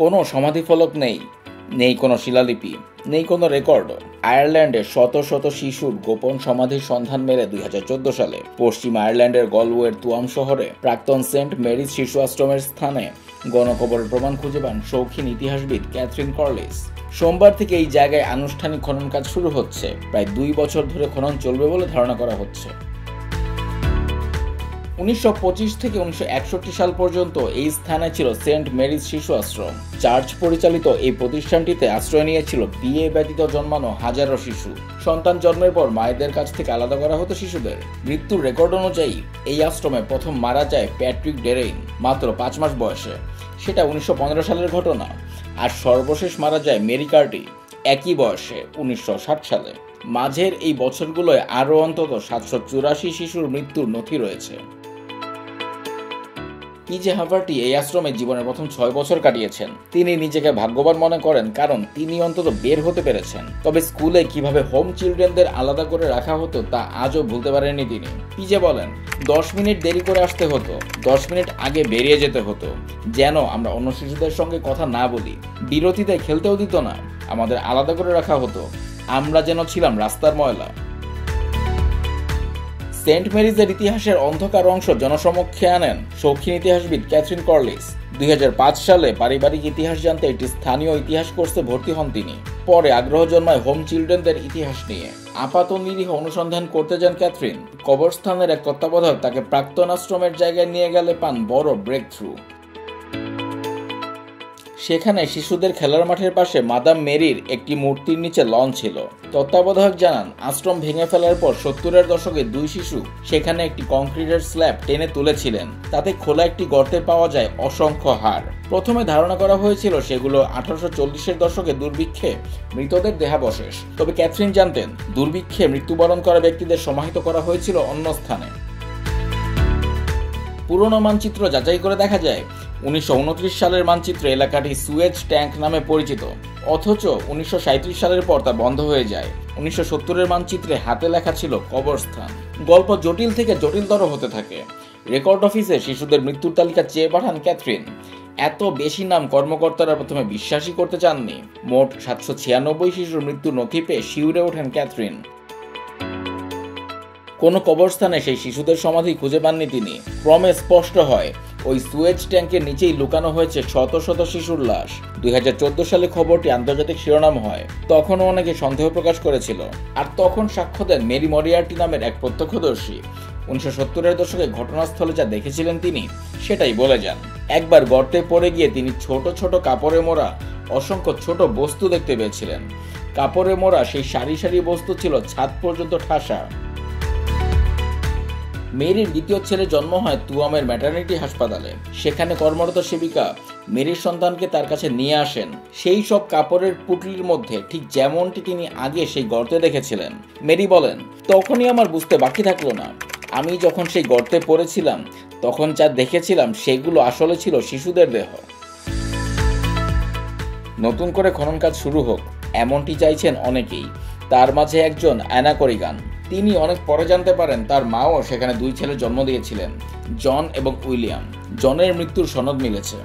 কোনো সমাধিফলক নেই, নেই কোনো শিলালিপি, নেই কোনো রেকর্ডও। আয়ারল্যান্ডে শত শত শিশুর গোপন সমাধির সন্ধান মেলে 2014 সালে পশ্চিম আয়ারল্যান্ডের গলওয়ের তুয়াম শহরে প্রাক্তন সেন্ট মেরিজ শিশু আশ্রমের স্থানে গণকবরের প্রমাণ খুঁজে পান শৌখিন ইতিহাসবিদ ক্যাথরিন কর্লিস। সোমবার থেকে এই জায়গায় আনুষ্ঠানিক খনন কাজ শুরু হচ্ছে। প্রায় 2 বছর ধরে খনন চলবে বলে ধারণা করা হচ্ছে। 1925 থেকে 1961 সাল পর্যন্ত এই স্থানে ছিল সেন্ট মেরিজ শিশু আশ্রম। চার্চ পরিচালিত এই প্রতিষ্ঠানটিতে আশ্রয় নিয়েছিল বিয়ে ব্যতীত জন্মানো হাজারো শিশু। সন্তান জন্মের পর মায়েদের কাছ থেকে আলাদা করা হতো শিশুদের। মৃত্যুর রেকর্ড অনুযায়ী এই আশ্রমে প্রথম মারা যায় প্যাট্রিক ডেরেইন মাত্র 5 মাস বয়সে, সেটা 1915 সালের ঘটনা। আর সর্বশেষ মারা যায় মেরি কার্টি একই বয়সে 1960 সালে। মাঝের এই বছরগুলোয় আরও অন্তত 784 শিশুর মৃত্যুর নথি রয়েছে। পিজে হাফার্টি এই আশ্রমে জীবনের প্রথম 6 বছর কাটিয়েছেন। তিনি নিজেকে ভাগ্যবান মনে করেন, কারণ তিনি অন্তত বের হতে পেরেছেন। তবে স্কুলে কিভাবে হোম চিলড্রেনদের আলাদা করে রাখা হতো তা আজও ভুলতে পারেননি তিনি। পিজে বলেন, 10 মিনিট দেরি করে আসতে হতো, 10 মিনিট আগে বেরিয়ে যেতে হতো, যেন আমরা অন্য শিশুদের সঙ্গে কথা না বলি। বিরতিতে খেলতেও দিত না, আমাদের আলাদা করে রাখা হতো, আমরা যেন ছিলাম রাস্তার ময়লা। সেন্ট মেরিজের ইতিহাসের অন্ধকার অংশ জনসমক্ষে আনেন শৌখিন ইতিহাসবিদ ক্যাথরিন কর্লিস। 2005 সালে পারিবারিক ইতিহাস জানতে একটি স্থানীয় ইতিহাস কোর্সে ভর্তি হন তিনি। পরে আগ্রহ জন্মায় হোম চিলড্রেনদের ইতিহাস নিয়ে। আপাত নিরীহ অনুসন্ধান করতে যান ক্যাথরিন। কবরস্থানের এক তত্ত্বাবধায়ক তাকে প্রাক্তন আশ্রমের জায়গায় নিয়ে গেলে পান বড় ব্রেক থ্রু। সেখানে শিশুদের খেলার মাঠের পাশে মাদাম মেরির একটি মূর্তির নিচে লন ছিল। তত্ত্বাবধায়ক জানান, আশ্রম ভেঙে ফেলার পর 70-এর দশকে 2 শিশু সেখানে একটি কংক্রিটের স্ল্যাব টেনে তুলেছিলেন। তাতে খোলা একটি গর্তে পাওয়া যায় অসংখ্য হাড়। প্রথমে ধারণা করা হয়েছিল সেগুলো 1840-এর দশকে দুর্ভিক্ষে মৃতদের দেহাবশেষ। তবে ক্যাথরিন জানতেন, দুর্ভিক্ষে মৃত্যুবরণ করা ব্যক্তিদের সমাহিত করা হয়েছিল অন্য স্থানে। পুরনো মানচিত্র যাচাই করে দেখা যায় 1929 সালের মানচিত্রে এলাকাটি সুয়েজ ট্যাঙ্ক নামে পরিচিত, অথচ 1937 সালের পর তা বন্ধ হয়ে যায়। 1970-এর মানচিত্রে হাতে লেখা ছিল কবরস্থান। গল্প জটিল থেকে জটিলতর হতে থাকে। রেকর্ড অফিসে শিশুদের মৃত্যুর তালিকা চেয়ে পাঠান ক্যাথরিন। এত বেশি নাম কর্মকর্তারা প্রথমে বিশ্বাসই করতে চাননি। মোট 796 শিশুর মৃত্যুর নথি পেয়ে শিউরে ওঠেন ক্যাথরিন। কোনো কবরস্থানে সেই শিশুদের সমাধি খুঁজে পাননি তিনি। ক্রমে স্পষ্ট হয়, ওই সুয়েজ ট্যাঙ্কের নিচেই লুকানো হয়েছে শত শত শিশুর লাশ। 2014 সালে খবরটি আন্তর্জাতিক শিরোনাম হয়। তখনও অনেকে সন্দেহ প্রকাশ করেছিল। আর তখন সাক্ষ্য দেন মেরি মরিয়ার্টি নামের এক প্রত্যক্ষদর্শী। 1970-এর দশকে ঘটনাস্থলে যা দেখেছিলেন তিনি সেটাই বলে যান। একবার গর্তে পড়ে গিয়ে তিনি ছোট ছোট কাপড়ে মোড়া অসংখ্য ছোট বস্তু দেখতে পেয়েছিলেন। কাপড়ে মোড়া সেই সারি সারি বস্তু ছিল ছাদ পর্যন্ত ঠাসা। মেরির দ্বিতীয় ছেলে জন্ম হয় তুয়ামের ম্যাটারনিটি হাসপাতালে। সেখানে কর্মরত সেবিকা মেরির সন্তানকে তার কাছে নিয়ে আসেন সেই সব কাপড়ের পুটলির মধ্যে, ঠিক যেমনটি তিনি আগে সেই গর্তে দেখেছিলেন। মেরি বলেন, তখনই আমার বুঝতে বাকি থাকলো না। আমি যখন সেই গর্তে পড়েছিলাম তখন যা দেখেছিলাম সেগুলো আসলে ছিল শিশুদের দেহ। নতুন করে খনন কাজ শুরু হোক, এমনটি চাইছেন অনেকেই। তার মাঝে একজন অ্যানা করিগান। তিনি অনেক পরে জানতে পারেন তার মাও সেখানে 2 ছেলে জন্ম দিয়েছিলেন, জন এবং উইলিয়াম। জনের মৃত্যুর সনদ মিলেছে,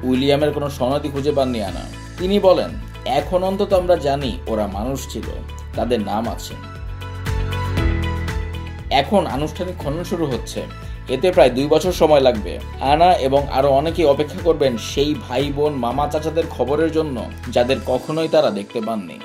উইলিয়ামের কোনো সনদই খুঁজে পাননি অ্যানা। তিনি বলেন, এখন অন্তত আমরা জানি ওরা মানুষ ছিল, তাদের নাম আছে। এখন আনুষ্ঠানিক খনন শুরু হচ্ছে। এতে প্রায় 2 বছর সময় লাগবে। অ্যানা এবং আরো অনেকেই অপেক্ষা করবেন সেই ভাই বোন মামা চাচাদের খবরের জন্য, যাদের কখনোই তারা দেখতে পাননি।